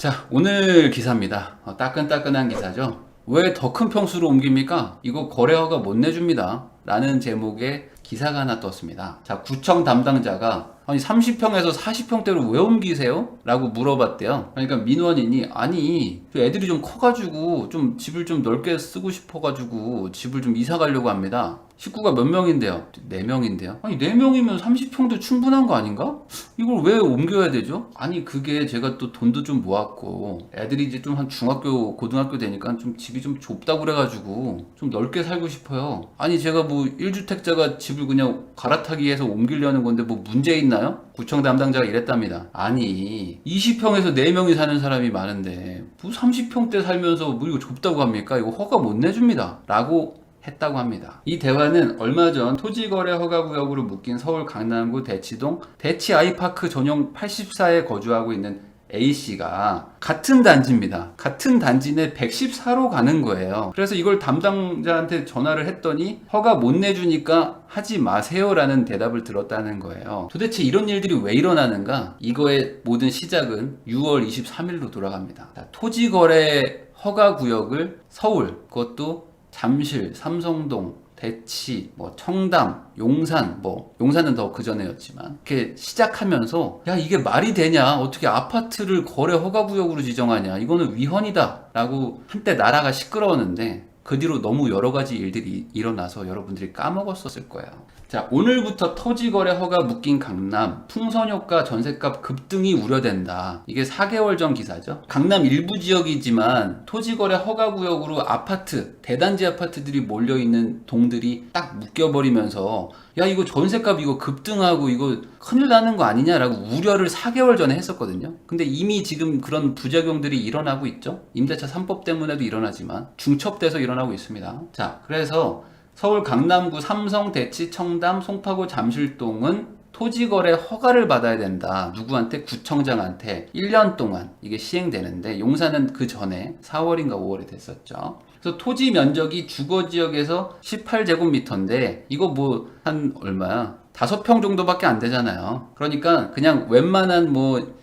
자, 오늘 기사입니다. 따끈따끈한 기사죠. 왜 더 큰 평수로 옮깁니까? 이거 거래허가 못 내줍니다. 라는 제목의 기사가 하나 떴습니다. 자, 구청 담당자가 아니 30평에서 40평대로 왜 옮기세요? 라고 물어봤대요. 그러니까 민원인이 아니 애들이 좀 커가지고 좀 집을 좀 넓게 쓰고 싶어가지고 집을 좀 이사 가려고 합니다. 식구가 몇 명인데요? 4명인데요? 아니 4명이면 30평도 충분한 거 아닌가? 이걸 왜 옮겨야 되죠? 아니 그게 제가 또 돈도 좀 모았고 애들이 이제 좀 한 중학교 고등학교 되니까 좀 집이 좀 좁다고 그래가지고 좀 넓게 살고 싶어요. 아니 제가 뭐 1주택자가 집을 그냥 갈아타기 위해서 옮기려는 건데 뭐 문제 있나요? 구청 담당자가 이랬답니다. 아니 20평에서 4명이 사는 사람이 많은데 뭐 30평대 살면서 뭐 이거 좁다고 합니까? 이거 허가 못 내줍니다 라고 했다고 합니다. 이 대화는 얼마 전 토지거래 허가구역으로 묶인 서울 강남구 대치동 대치 아이파크 전용 84에 거주하고 있는 A씨가 같은 단지입니다. 같은 단지 내 114로 가는 거예요. 그래서 이걸 담당자한테 전화를 했더니 허가 못 내주니까 하지 마세요 라는 대답을 들었다는 거예요. 도대체 이런 일들이 왜 일어나는가? 이거의 모든 시작은 6월 23일로 돌아갑니다. 토지거래 허가구역을 서울, 그것도 잠실, 삼성동, 대치, 청담, 용산, 용산은 더 그전에였지만 이렇게 시작하면서 야 이게 말이 되냐? 어떻게 아파트를 거래 허가구역으로 지정하냐? 이거는 위헌이다 라고 한때 나라가 시끄러웠는데 그 뒤로 너무 여러 가지 일들이 일어나서 여러분들이 까먹었었을 거예요. 자, 오늘부터 토지거래 허가 묶인 강남 풍선효과 전셋값 급등이 우려된다. 이게 4개월 전 기사죠. 강남 일부 지역이지만 토지거래 허가구역으로 아파트, 대단지 아파트들이 몰려있는 동들이 딱 묶여버리면서 야 이거 전셋값 이거 급등하고 이거 큰일 나는 거 아니냐라고 우려를 4개월 전에 했었거든요. 근데 이미 지금 그런 부작용들이 일어나고 있죠. 임대차 3법 때문에도 일어나지만 중첩돼서 일어나고 있습니다. 자, 그래서 서울 강남구 삼성, 대치, 청담, 송파구, 잠실동은 토지거래 허가를 받아야 된다. 누구한테? 구청장한테 1년 동안 이게 시행되는데 용산은 그 전에 4월인가 5월에 됐었죠. 그래서 토지 면적이 주거지역에서 18제곱미터인데 이거 한 얼마야? 5평 정도밖에 안 되잖아요. 그러니까 그냥 웬만한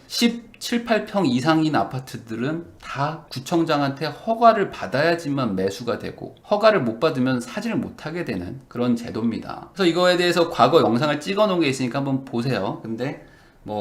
17, 8평 이상인 아파트들은 다 구청장한테 허가를 받아야지만 매수가 되고 허가를 못 받으면 사지를 못하게 되는 그런 제도입니다. 그래서 이거에 대해서 과거 영상을 찍어 놓은 게 있으니까 한번 보세요. 근데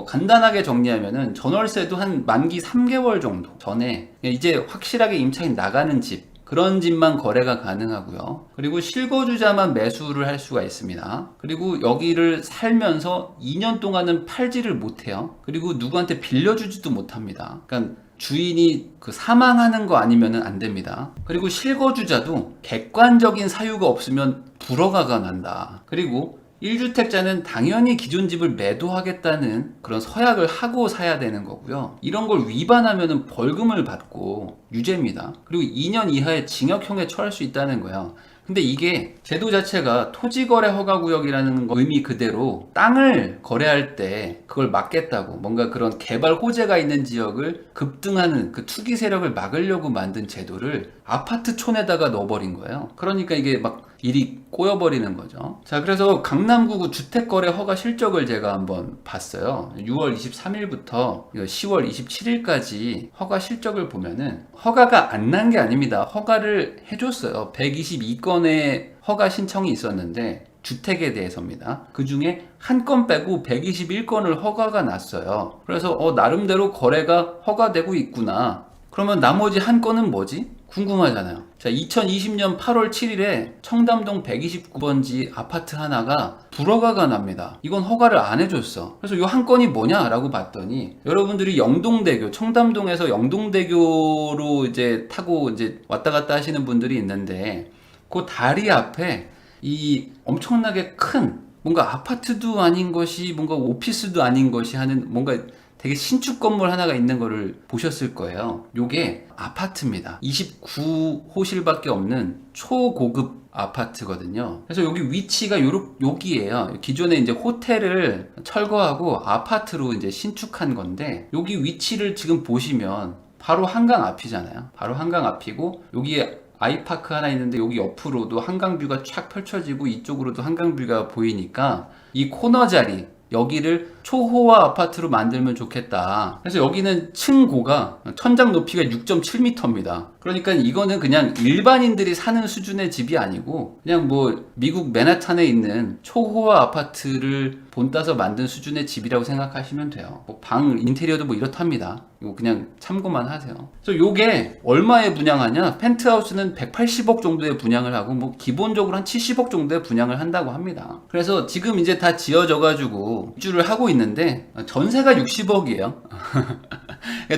간단하게 정리하면은 전월세도 한 만기 3개월 정도 전에 이제 확실하게 임차인 나가는 집 그런 집만 거래가 가능하고요. 그리고 실거주자만 매수를 할 수가 있습니다. 그리고 여기를 살면서 2년 동안은 팔지를 못해요. 그리고 누구한테 빌려주지도 못합니다. 그러니까 주인이 사망하는 거 아니면 안 됩니다. 그리고 실거주자도 객관적인 사유가 없으면 불허가가 난다. 그리고 1주택자는 당연히 기존 집을 매도하겠다는 그런 서약을 하고 사야 되는 거고요. 이런 걸 위반하면 벌금을 받고 유죄입니다. 그리고 2년 이하의 징역형에 처할 수 있다는 거예요. 근데 이게 제도 자체가 토지거래 허가구역이라는 의미 그대로 땅을 거래할 때 그걸 막겠다고 뭔가 그런 개발 호재가 있는 지역을 급등하는 그 투기 세력을 막으려고 만든 제도를 아파트촌에다가 넣어버린 거예요. 그러니까 이게 일이 꼬여버리는 거죠. 자, 그래서 강남구 주택거래 허가 실적을 제가 한번 봤어요. 6월 23일부터 10월 27일까지 허가 실적을 보면은 허가가 안 난 게 아닙니다. 허가를 해줬어요. 122건의 허가 신청이 있었는데 주택에 대해서입니다. 그 중에 한 건 빼고 121건을 허가가 났어요. 그래서 나름대로 거래가 허가되고 있구나. 그러면 나머지 한 건은 뭐지? 궁금하잖아요. 자, 2020년 8월 7일에 청담동 129번지 아파트 하나가 불허가가 납니다. 이건 허가를 안 해줬어. 그래서 이 한 건이 뭐냐라고 봤더니 여러분들이 영동대교, 청담동에서 영동대교로 이제 타고 이제 왔다 갔다 하시는 분들이 있는데 그 다리 앞에 이 엄청나게 큰 뭔가 아파트도 아닌 것이 뭔가 오피스도 아닌 것이 하는 뭔가 되게 신축 건물 하나가 있는 거를 보셨을 거예요. 요게 아파트입니다. 29호실밖에 없는 초고급 아파트거든요. 그래서 여기 위치가 여기에요. 기존에 이제 호텔을 철거하고 아파트로 이제 신축한 건데 여기 위치를 지금 보시면 바로 한강 앞이잖아요. 바로 한강 앞이고 여기에 아이파크 하나 있는데 여기 옆으로도 한강뷰가 쫙 펼쳐지고 이쪽으로도 한강뷰가 보이니까 이 코너 자리 여기를 초호화 아파트로 만들면 좋겠다. 그래서 여기는 층고가 천장 높이가 6.7m입니다. 그러니까 이거는 그냥 일반인들이 사는 수준의 집이 아니고 그냥 뭐 미국 맨하탄에 있는 초호화 아파트를 본따서 만든 수준의 집이라고 생각하시면 돼요. 뭐 방 인테리어도 뭐 이렇답니다. 이거 그냥 참고만 하세요. 그래서 요게 얼마에 분양하냐? 펜트하우스는 180억 정도에 분양을 하고 뭐 기본적으로 한 70억 정도에 분양을 한다고 합니다. 그래서 지금 이제 다 지어져 가지고 입주를 하고 있는데 전세가 60억이에요.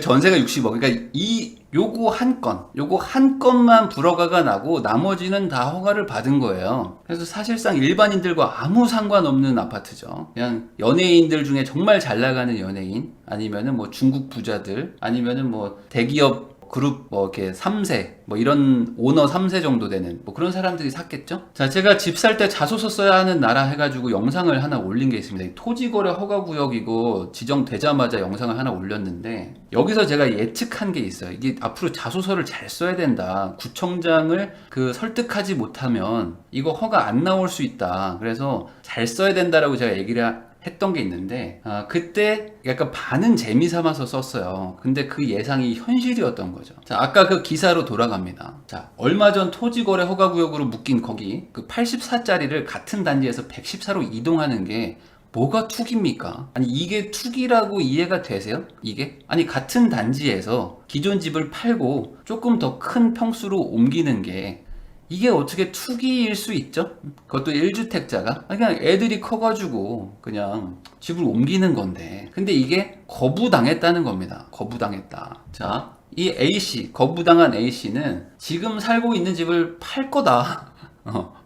전세가 60억. 그러니까 요거 한 건만 불허가가 나고 나머지는 다 허가를 받은 거예요. 그래서 사실상 일반인들과 아무 상관없는 아파트죠. 그냥 연예인들 중에 정말 잘 나가는 연예인, 아니면은 뭐 중국 부자들, 아니면은 뭐 대기업 그룹 뭐 이렇게 3세 뭐 이런 오너 3세 정도 되는 뭐 그런 사람들이 샀겠죠. 자, 제가 집 살 때 자소서 써야 하는 나라 해가지고 영상을 하나 올린 게 있습니다. 토지거래 허가구역이고 지정되자마자 영상을 하나 올렸는데 여기서 제가 예측한 게 있어요. 이게 앞으로 자소서를 잘 써야 된다. 구청장을 설득하지 못하면 이거 허가 안 나올 수 있다. 그래서 잘 써야 된다라고 제가 얘기를 했던 게 있는데 그때 약간 반은 재미삼아서 썼어요. 근데 그 예상이 현실이었던 거죠. 자, 아까 그 기사로 돌아갑니다. 자, 얼마 전 토지거래 허가구역으로 묶인 거기 84짜리를 같은 단지에서 114로 이동하는 게 뭐가 투기입니까? 아니 이게 투기라고 이해가 되세요? 이게? 아니 같은 단지에서 기존 집을 팔고 조금 더 큰 평수로 옮기는 게 이게 어떻게 투기일 수 있죠? 그것도 1주택자가? 그냥 애들이 커가지고 그냥 집을 옮기는 건데. 근데 이게 거부당했다는 겁니다. 거부당했다. 자, 이 A씨, 거부당한 A씨는 지금 살고 있는 집을 팔 거다.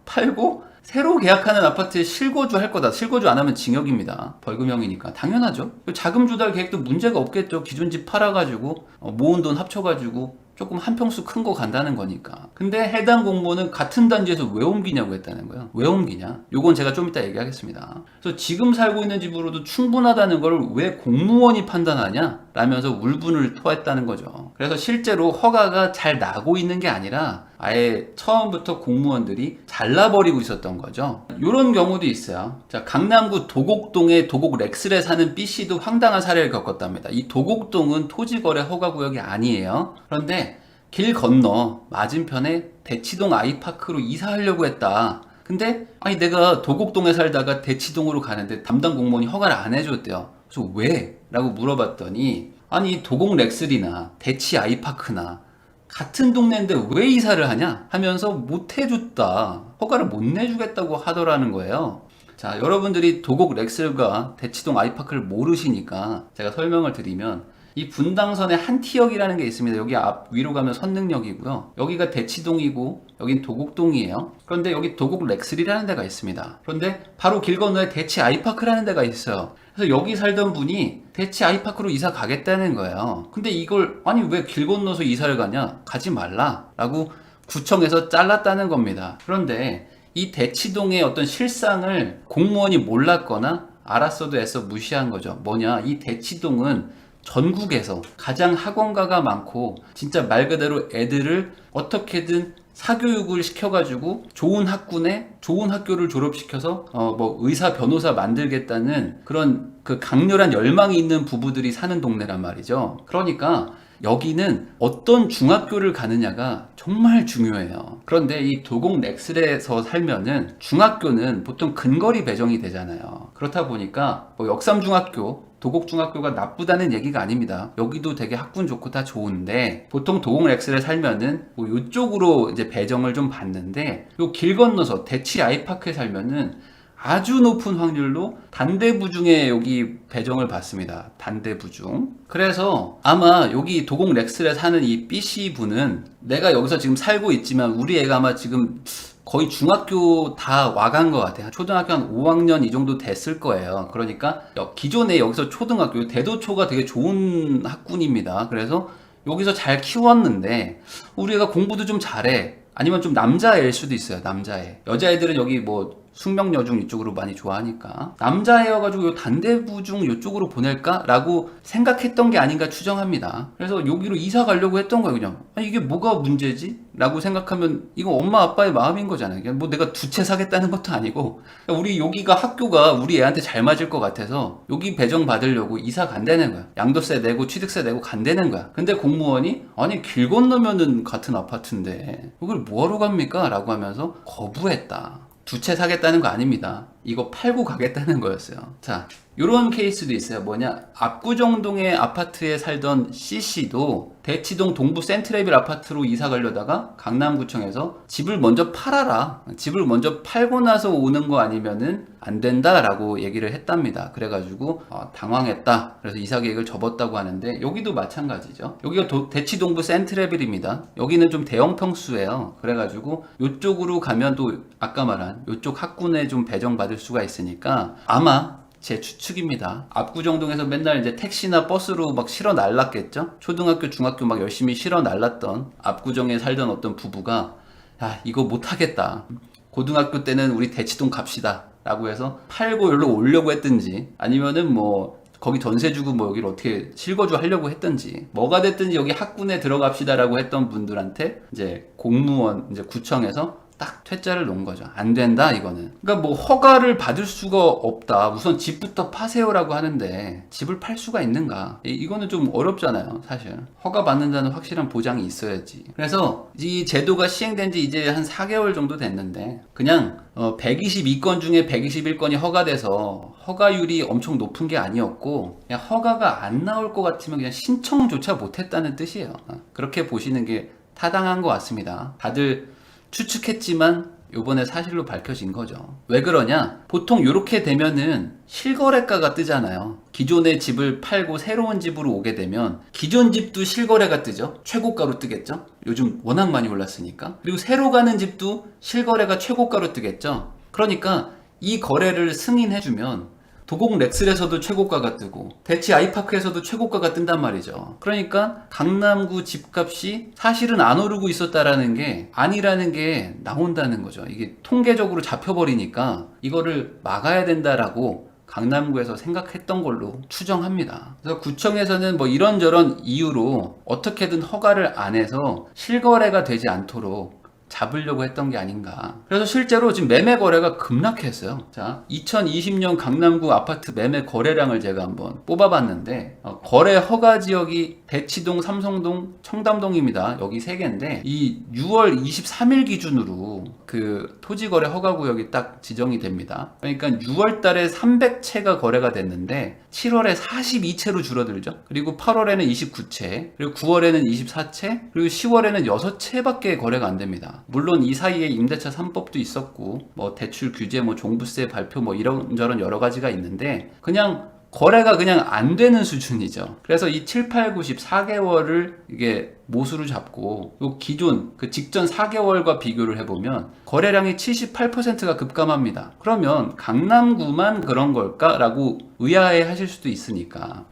팔고 새로 계약하는 아파트에 실거주 할 거다. 실거주 안 하면 징역입니다. 벌금형이니까. 당연하죠. 자금 조달 계획도 문제가 없겠죠. 기존 집 팔아가지고 모은 돈 합쳐가지고 조금 한 평수 큰 거 간다는 거니까. 근데 해당 공무원은 같은 단지에서 왜 옮기냐고 했다는 거예요. 왜 옮기냐? 요건 제가 좀 이따 얘기하겠습니다. 그래서 지금 살고 있는 집으로도 충분하다는 걸 왜 공무원이 판단하냐? 라면서 울분을 토했다는 거죠. 그래서 실제로 허가가 잘 나고 있는 게 아니라 아예 처음부터 공무원들이 잘라버리고 있었던 거죠. 이런 경우도 있어요. 자, 강남구 도곡동의 도곡 렉슬에 사는 B씨도 황당한 사례를 겪었답니다. 이 도곡동은 토지거래 허가구역이 아니에요. 그런데 길 건너 맞은편에 대치동 아이파크로 이사하려고 했다. 근데 아니 내가 도곡동에 살다가 대치동으로 가는데 담당 공무원이 허가를 안 해줬대요. 그래서 왜? 라고 물어봤더니 아니 도곡 렉슬이나 대치 아이파크나 같은 동네인데 왜 이사를 하냐? 하면서 못 해줬다. 허가를 못 내주겠다고 하더라는 거예요. 자, 여러분들이 도곡 렉슬과 대치동 아이파크를 모르시니까 제가 설명을 드리면 이 분당선에 한티역이라는 게 있습니다. 여기 앞 위로 가면 선능역이고요. 여기가 대치동이고 여긴 도곡동이에요. 그런데 여기 도곡 렉슬이라는 데가 있습니다. 그런데 바로 길 건너에 대치 아이파크라는 데가 있어요. 그래서 여기 살던 분이 대치 아이파크로 이사 가겠다는 거예요. 근데 이걸 아니 왜 길 건너서 이사를 가냐? 가지 말라 라고 구청에서 잘랐다는 겁니다. 그런데 이 대치동의 어떤 실상을 공무원이 몰랐거나 알았어도 애써 무시한 거죠. 뭐냐? 이 대치동은 전국에서 가장 학원가가 많고 진짜 말 그대로 애들을 어떻게든 사교육을 시켜가지고 좋은 학군에 좋은 학교를 졸업시켜서 뭐 의사 변호사 만들겠다는 그런 강렬한 열망이 있는 부부들이 사는 동네란 말이죠. 그러니까 여기는 어떤 중학교를 가느냐가 정말 중요해요. 그런데 이 도곡 렉슬에서 살면은 중학교는 보통 근거리 배정이 되잖아요. 그렇다 보니까 뭐 역삼중학교 도곡중학교가 나쁘다는 얘기가 아닙니다. 여기도 되게 학군 좋고 다 좋은데 보통 도곡 렉슬에 살면은 뭐 이쪽으로 이제 배정을 좀 받는데 요 길 건너서 대치 아이파크에 살면은 아주 높은 확률로 단대부중에 여기 배정을 받습니다. 단대부중. 그래서 아마 여기 도곡 렉슬에 사는 이 B씨 분은 내가 여기서 지금 살고 있지만 우리 애가 아마 지금 거의 중학교 다 와간 것 같아요. 초등학교 한 5학년 이 정도 됐을 거예요. 그러니까 기존에 여기서 초등학교 대도초가 되게 좋은 학군입니다. 그래서 여기서 잘 키웠는데 우리 애가 공부도 좀 잘해. 아니면 좀 남자애일 수도 있어요. 남자애. 여자애들은 여기 뭐 숙명여중 이쪽으로 많이 좋아하니까 남자애여가지고 요 단대부중 이쪽으로 보낼까라고 생각했던 게 아닌가 추정합니다. 그래서 여기로 이사 가려고 했던 거예요. 그냥 이게 뭐가 문제지? 라고 생각하면 이거 엄마 아빠의 마음인 거잖아요. 그냥 뭐 내가 두 채 사겠다는 것도 아니고 우리 여기가 학교가 우리 애한테 잘 맞을 것 같아서 여기 배정 받으려고 이사 간다는 거야. 양도세 내고 취득세 내고 간다는 거야. 근데 공무원이 아니 길 건너면은 같은 아파트인데 이걸 뭐하러 갑니까? 라고 하면서 거부했다. 두 채 사겠다는 거 아닙니다. 이거 팔고 가겠다는 거였어요. 자, 요런 케이스도 있어요. 뭐냐, 압구정동의 아파트에 살던 C씨도 대치동 동부 센트레빌 아파트로 이사 가려다가 강남구청에서 집을 먼저 팔아라, 집을 먼저 팔고 나서 오는 거 아니면은 안 된다라고 얘기를 했답니다. 그래가지고 당황했다. 그래서 이사 계획을 접었다고 하는데 여기도 마찬가지죠. 여기가 대치동부 센트레빌입니다. 여기는 좀 대형 평수예요. 그래가지고 이쪽으로 가면 또 아까 말한 이쪽 학군에 좀 배정받을 수가 있으니까 아마 제 추측입니다. 압구정동에서 맨날 이제 택시나 버스로 막 실어 날랐겠죠? 초등학교, 중학교 막 열심히 실어 날랐던 압구정에 살던 어떤 부부가 야, 이거 못하겠다. 고등학교 때는 우리 대치동 갑시다. 라고 해서 팔고 여기로 오려고 했든지 아니면은 뭐 거기 전세 주고 뭐 여기를 어떻게 실거주 하려고 했든지 뭐가 됐든지 여기 학군에 들어갑시다라고 했던 분들한테 이제 공무원, 이제 구청에서 딱 퇴짜를 놓은 거죠. 안 된다 이거는. 그러니까 뭐 허가를 받을 수가 없다. 우선 집부터 파세요라고 하는데 집을 팔 수가 있는가? 이거는 좀 어렵잖아요. 사실 허가 받는다는 확실한 보장이 있어야지. 그래서 이 제도가 시행된 지 이제 한 4개월 정도 됐는데 그냥 122건 중에 121건이 허가돼서 허가율이 엄청 높은 게 아니었고 그냥 허가가 안 나올 것 같으면 그냥 신청조차 못했다는 뜻이에요. 그렇게 보시는 게 타당한 것 같습니다. 다들 추측했지만 요번에 사실로 밝혀진 거죠. 왜 그러냐? 보통 이렇게 되면은 실거래가가 뜨잖아요. 기존의 집을 팔고 새로운 집으로 오게 되면 기존 집도 실거래가 뜨죠. 최고가로 뜨겠죠. 요즘 워낙 많이 올랐으니까. 그리고 새로 가는 집도 실거래가 최고가로 뜨겠죠. 그러니까 이 거래를 승인해주면 도곡 렉슬에서도 최고가가 뜨고 대치 아이파크에서도 최고가가 뜬단 말이죠. 그러니까 강남구 집값이 사실은 안 오르고 있었다라는 게 아니라는 게 나온다는 거죠. 이게 통계적으로 잡혀버리니까 이거를 막아야 된다라고 강남구에서 생각했던 걸로 추정합니다. 그래서 구청에서는 뭐 이런저런 이유로 어떻게든 허가를 안 해서 실거래가 되지 않도록 잡으려고 했던 게 아닌가. 그래서 실제로 지금 매매 거래가 급락했어요. 자, 2020년 강남구 아파트 매매 거래량을 제가 한번 뽑아봤는데 거래 허가 지역이 대치동, 삼성동, 청담동입니다. 여기 3개인데 이 6월 23일 기준으로 그 토지거래 허가구역이 딱 지정이 됩니다. 그러니까 6월 달에 300채가 거래가 됐는데 7월에 42채로 줄어들죠. 그리고 8월에는 29채, 그리고 9월에는 24채, 그리고 10월에는 6채밖에 거래가 안 됩니다. 물론 이 사이에 임대차 3법도 있었고 뭐 대출 규제, 뭐 종부세 발표 뭐 이런저런 여러 가지가 있는데 그냥 거래가 그냥 안 되는 수준이죠. 그래서 이 7, 8, 9, 10 4개월을 이게 모수로 잡고 요 기존 그 직전 4개월과 비교를 해보면 거래량이 78%가 급감합니다. 그러면 강남구만 그런 걸까라고 의아해 하실 수도 있으니까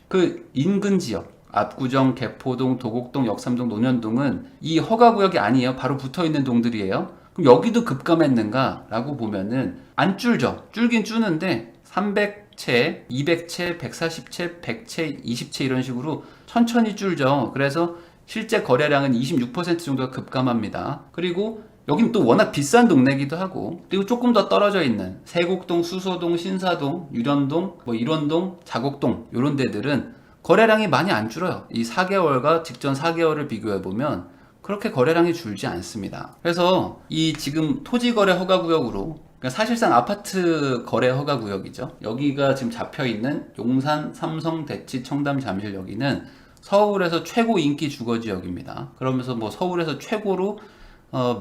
그 인근 지역 압구정, 개포동, 도곡동, 역삼동, 논현동은 이 허가구역이 아니에요. 바로 붙어있는 동들이에요. 그럼 여기도 급감했는가? 라고 보면은 안 줄죠. 줄긴 줄는데 300채, 200채, 140채, 100채, 20채 이런 식으로 천천히 줄죠. 그래서 실제 거래량은 26% 정도가 급감합니다. 그리고 여긴 또 워낙 비싼 동네기도 하고 그리고 조금 더 떨어져 있는 세곡동, 수서동, 신사동, 유련동, 뭐 일원동, 자곡동 이런 데들은 거래량이 많이 안 줄어요. 이 4개월과 직전 4개월을 비교해보면 그렇게 거래량이 줄지 않습니다. 그래서 이 지금 토지거래 허가구역으로 그러니까 사실상 아파트 거래 허가구역이죠. 여기가 지금 잡혀있는 용산, 삼성, 대치, 청담, 잠실 여기는 서울에서 최고 인기 주거지역입니다. 그러면서 뭐 서울에서 최고로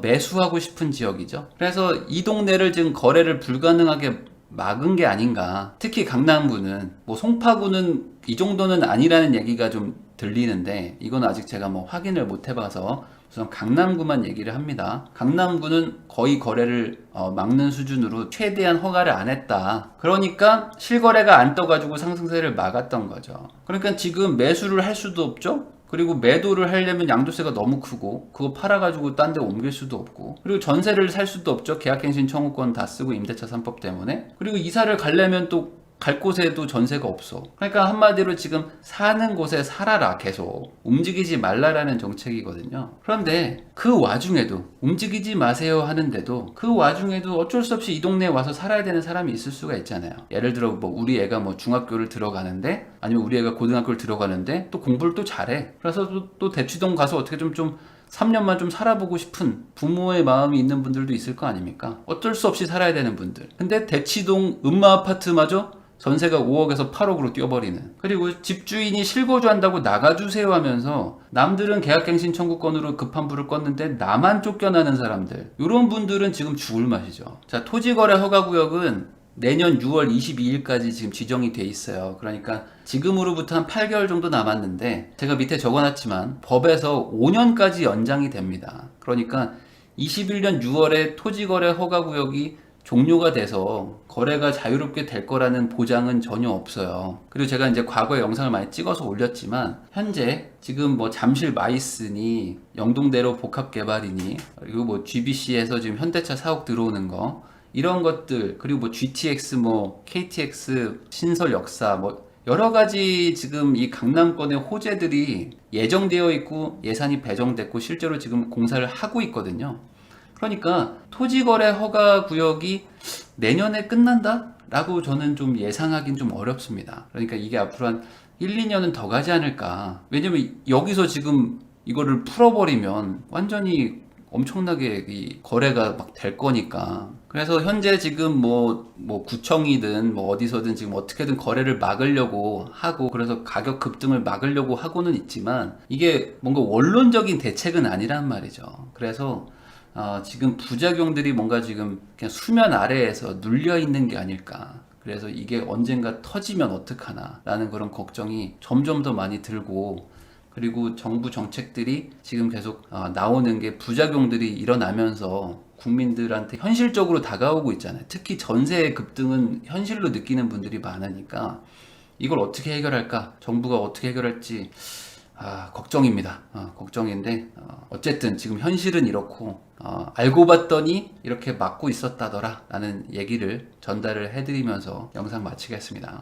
매수하고 싶은 지역이죠. 그래서 이 동네를 지금 거래를 불가능하게 막은 게 아닌가. 특히 강남구는 뭐 송파구는 이 정도는 아니라는 얘기가 좀 들리는데 이건 아직 제가 뭐 확인을 못 해봐서 우선 강남구만 얘기를 합니다. 강남구는 거의 거래를 막는 수준으로 최대한 허가를 안 했다. 그러니까 실거래가 안 떠가지고 상승세를 막았던 거죠. 그러니까 지금 매수를 할 수도 없죠. 그리고 매도를 하려면 양도세가 너무 크고 그거 팔아가지고 딴 데 옮길 수도 없고 그리고 전세를 살 수도 없죠. 계약갱신 청구권 다 쓰고 임대차 3법 때문에. 그리고 이사를 가려면 또 갈 곳에도 전세가 없어. 그러니까 한마디로 지금 사는 곳에 살아라, 계속 움직이지 말라라는 정책이거든요. 그런데 그 와중에도 움직이지 마세요 하는데도 그 와중에도 어쩔 수 없이 이 동네에 와서 살아야 되는 사람이 있을 수가 있잖아요. 예를 들어 뭐 우리 애가 뭐 중학교를 들어가는데 아니면 우리 애가 고등학교를 들어가는데 또 공부를 또 잘해. 그래서 또 대치동 가서 어떻게 좀 3년만 좀 살아보고 싶은 부모의 마음이 있는 분들도 있을 거 아닙니까? 어쩔 수 없이 살아야 되는 분들. 근데 대치동 음마 아파트마저 전세가 5억에서 8억으로 뛰어버리는. 그리고 집주인이 실거주한다고 나가주세요 하면서 남들은 계약갱신 청구권으로 급한 불을 껐는데 나만 쫓겨나는 사람들. 이런 분들은 지금 죽을 맛이죠. 자, 토지거래 허가구역은 내년 6월 22일까지 지금 지정이 돼 있어요. 그러니까 지금으로부터 한 8개월 정도 남았는데 제가 밑에 적어놨지만 법에서 5년까지 연장이 됩니다. 그러니까 21년 6월에 토지거래 허가구역이 종료가 돼서 거래가 자유롭게 될 거라는 보장은 전혀 없어요. 그리고 제가 이제 과거에 영상을 많이 찍어서 올렸지만 현재 지금 뭐 잠실 마이스니 영동대로 복합개발이니 그리고 뭐 GBC에서 지금 현대차 사옥 들어오는 거 이런 것들 그리고 뭐 GTX 뭐 KTX 신설 역사 뭐 여러 가지 지금 이 강남권의 호재들이 예정되어 있고 예산이 배정됐고 실제로 지금 공사를 하고 있거든요. 그러니까 토지거래 허가 구역이 내년에 끝난다? 라고 저는 좀 예상하긴 좀 어렵습니다. 그러니까 이게 앞으로 한 1, 2년은 더 가지 않을까. 왜냐면 여기서 지금 이거를 풀어버리면 완전히 엄청나게 이 거래가 막 될 거니까. 그래서 현재 지금 뭐 구청이든 뭐 어디서든 지금 어떻게든 거래를 막으려고 하고 그래서 가격 급등을 막으려고 하고는 있지만 이게 뭔가 원론적인 대책은 아니란 말이죠. 그래서 지금 부작용들이 뭔가 지금 그냥 수면 아래에서 눌려 있는 게 아닐까. 그래서 이게 언젠가 터지면 어떡하나 라는 그런 걱정이 점점 더 많이 들고 그리고 정부 정책들이 지금 계속 나오는 게 부작용들이 일어나면서 국민들한테 현실적으로 다가오고 있잖아요. 특히 전세 급등은 현실로 느끼는 분들이 많으니까 이걸 어떻게 해결할까? 정부가 어떻게 해결할지 걱정입니다. 걱정인데 어쨌든 지금 현실은 이렇고 알고 봤더니 이렇게 막고 있었다더라 라는 얘기를 전달을 해드리면서 영상 마치겠습니다.